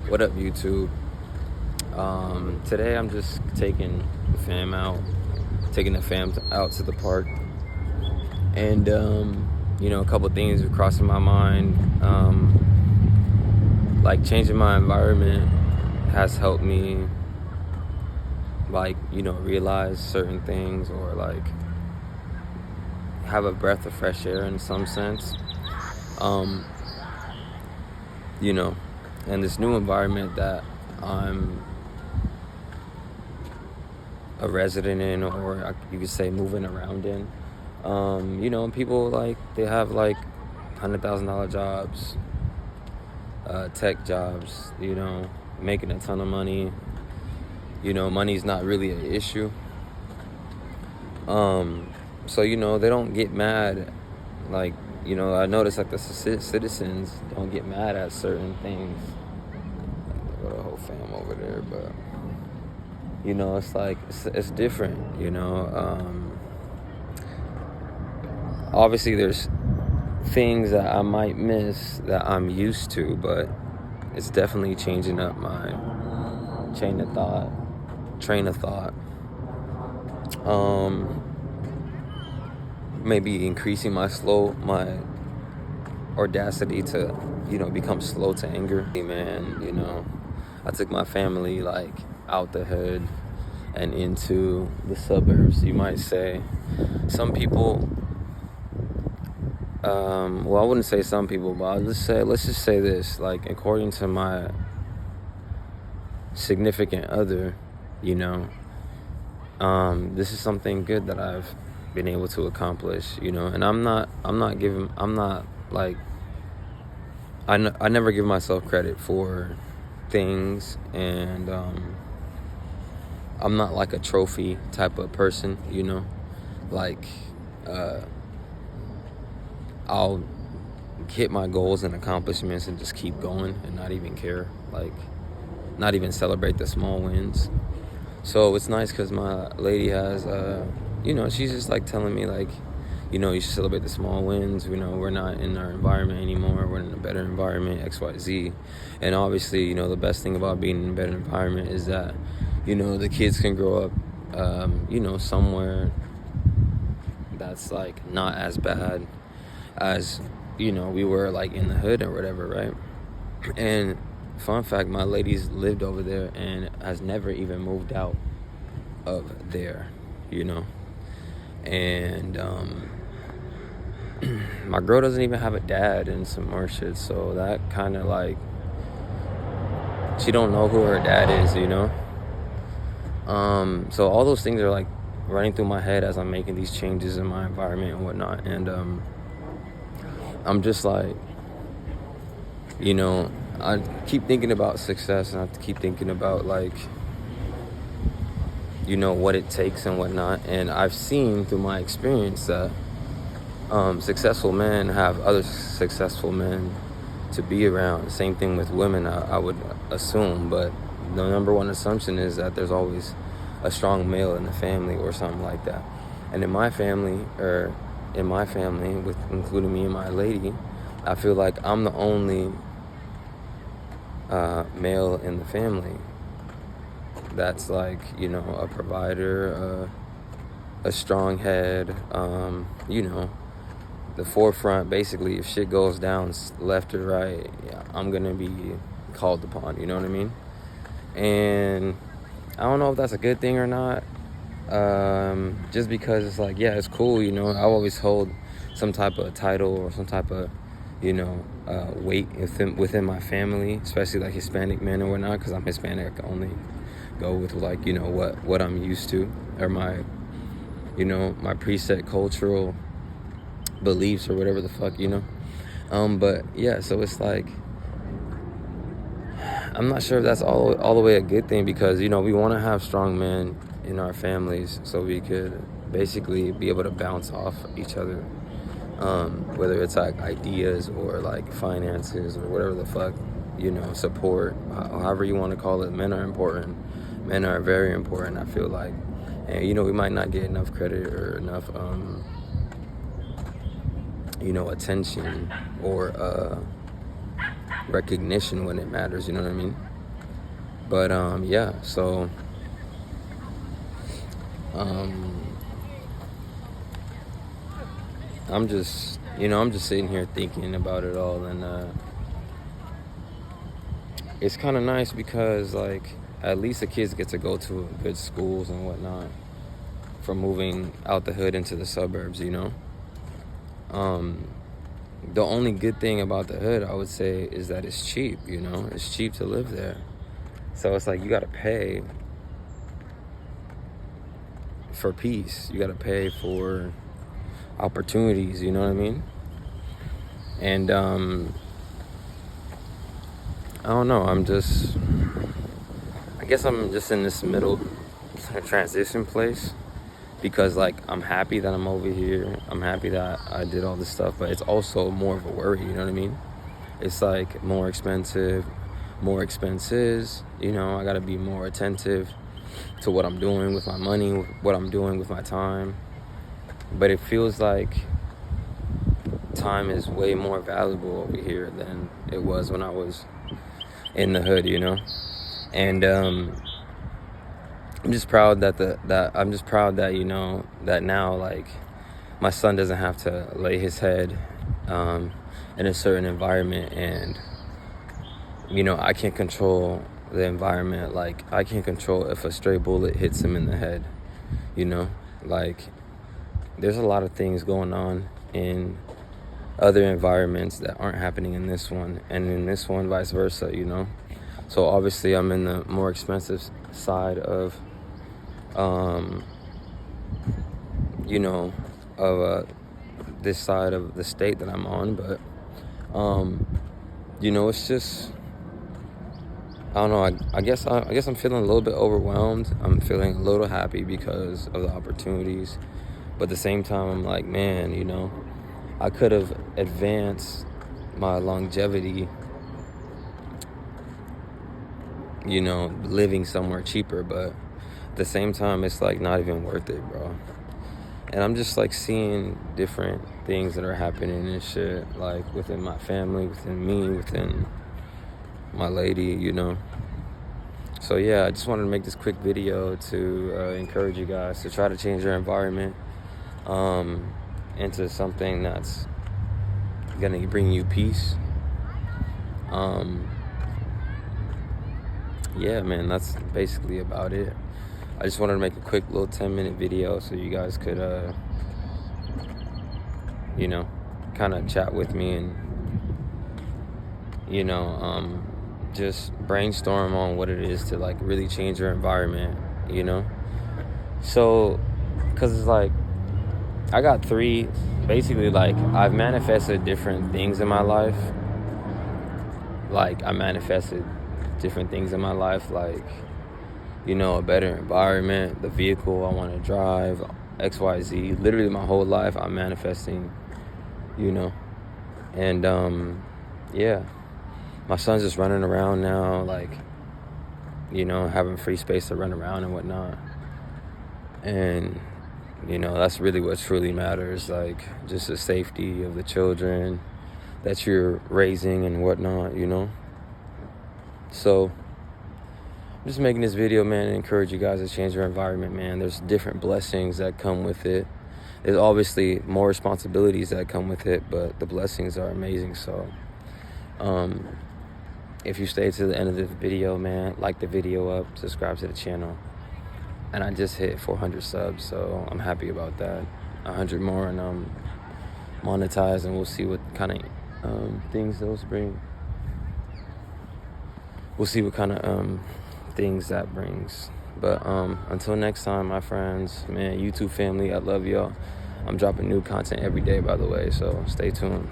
What up, YouTube? Today I'm just taking the fam out to the park, and a couple things are crossing my mind. Like changing my environment has helped me, realize certain things, or like have a breath of fresh air in some sense. Um, you know, and this new environment that I'm a resident in, or you could say moving around in. People they have like $100,000 jobs, tech jobs. Making a ton of money. Money's not really an issue. So they don't get mad. I notice like the citizens don't get mad at certain things. Got a whole fam over there, but it's like it's different. Obviously there's things that I might miss that I'm used to, but it's definitely changing up my train of thought. Maybe increasing my audacity to become slow to anger. Man, I took my family out the hood and into the suburbs, you might say. Some people, I wouldn't say some people, but let's just say this, according to my significant other, this is something good that I've been able to accomplish, and I never give myself credit for things, and I'm not like a trophy type of person, I'll hit my goals and accomplishments and just keep going and not even care, not even celebrate the small wins. So it's nice because my lady has, she's just telling me you should celebrate the small wins. We're not in our environment anymore. We're in a better environment, XYZ. And obviously, the best thing about being in a better environment is that, the kids can grow up, somewhere that's not as bad as, we were in the hood or whatever, right? And fun fact, my lady's lived over there and has never even moved out of there, and my girl doesn't even have a dad and some more shit, so that kind of she don't know who her dad is, so all those things are running through my head as I'm making these changes in my environment and whatnot, and I'm just I keep thinking about success, and I keep thinking about what it takes and whatnot, and I've seen through my experience that successful men have other successful men to be around. Same thing with women, I would assume, but the number one assumption is that there's always a strong male in the family or something like that. And in my family, with including me and my lady, I feel like I'm the only male in the family that's a provider, a strong head, the forefront. Basically, if shit goes down left or right, I'm gonna be called upon, you know what I mean? And I don't know if that's a good thing or not, just because it's it's cool, I always hold some type of title or some type of weight within my family, especially Hispanic men or whatnot, because I'm Hispanic. I can only go with what I'm used to, or my my preset cultural beliefs or whatever the fuck, but yeah, so it's I'm not sure if that's all the way a good thing, because we want to have strong men in our families so we could basically be able to bounce off each other, whether it's ideas or finances or whatever the fuck, support, however you want to call it. Men are important. Men are very important, I feel like. And we might not get enough credit or enough attention or recognition when it matters, you know what I mean? But yeah, so um, I'm just sitting here thinking about it all, and it's kind of nice because like at least the kids get to go to good schools and whatnot from moving out the hood into the suburbs, you know. The only good thing about the hood, I would say, is that it's cheap, you know. It's cheap to live there. So it's like you got to pay for peace. You got to pay for opportunities, you know what I mean? And I don't know, I guess I'm just in this middle transition place because like I'm happy that I'm over here. I'm happy that I did all this stuff, but it's also more of a worry, you know what I mean? It's like more expensive, more expenses, you know. I got to be more attentive to what I'm doing with my money, what I'm doing with my time. But it feels like time is way more valuable over here than it was when I was in the hood, you know. And I'm just proud that you know that now like my son doesn't have to lay his head in a certain environment, and you know I can't control the environment. Like I can't control if a stray bullet hits him in the head, you know. Like there's a lot of things going on in other environments that aren't happening in this one, and in this one vice versa, you know. So obviously I'm in the more expensive side of you know, of this side of the state that I'm on. But you know, it's just I don't know. I guess I'm feeling a little bit overwhelmed. I'm feeling a little happy because of the opportunities, but at the same time, I'm like, man, you know, I could have advanced my longevity, you know, living somewhere cheaper, but at the same time, it's like not even worth it, bro. And I'm just like seeing different things that are happening and shit, like within my family, within me, within my lady, you know. So yeah, I just wanted to make this quick video to encourage you guys to try to change your environment into something that's gonna bring you peace. Yeah, man, that's basically about it. I just wanted to make a quick little 10-minute video so you guys could, you know, kind of chat with me and, you know, just brainstorm on what it is to like really change your environment, you know. So, because it's like I got basically like I've manifested different things in my life. Like I manifested different things in my life, like, you know, a better environment, the vehicle I want to drive, XYZ. Literally my whole life I'm manifesting, you know. And yeah, my son's just running around now, like, you know, having free space to run around and whatnot. And you know, that's really what truly matters, like just the safety of the children that you're raising and whatnot, you know. So I'm just making this video, man, to encourage you guys to change your environment, man. There's different blessings that come with it. There's obviously more responsibilities that come with it, but the blessings are amazing. So if you stay to the end of this video, man, like the video up, subscribe to the channel. And I just hit 400 subs, so I'm happy about that. 100 more and monetized, and we'll see what kind of things those bring. We'll see what kind of things that brings. But until next time, my friends, man, YouTube family, I love y'all. I'm dropping new content every day, by the way, so stay tuned.